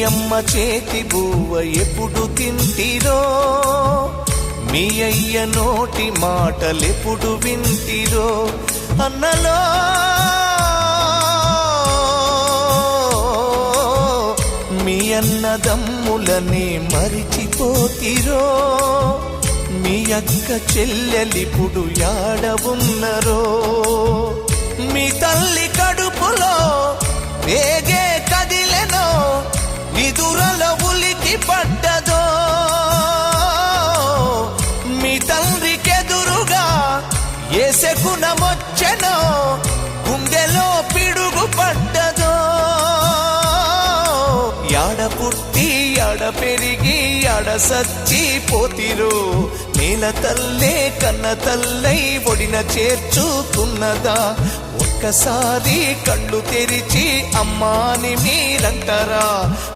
అమ్మ చేతి బువ్వ ఎప్పుడు తింటిరో, మీ అయ్య నోటి మాటలెప్పుడు వింటిరో, అన్నలో మీ అన్నదమ్ములని మరిచిపోతిరో, మీ అక్క చెల్లెలిప్పుడు యాడ ఉన్నరో, మీ తల్లి కడుపులో వేగే కదిలెనో, నిదురల ఉలికి పడ్డదో, మీ తండ్రికెదురుగా ఏ శకునమొచ్చెనో, గుండెలో పిడుగు పడ్డదో, యాడ పుట్టి యాడ పెరిగి యాడ సచ్చిపోతిరో, నేల తల్లే కన్న తల్లై ఒడిన చేర్చుతున్నదా, ఒక్కసారి కళ్ళు తెరిచి అమ్మాని మీరంటారా.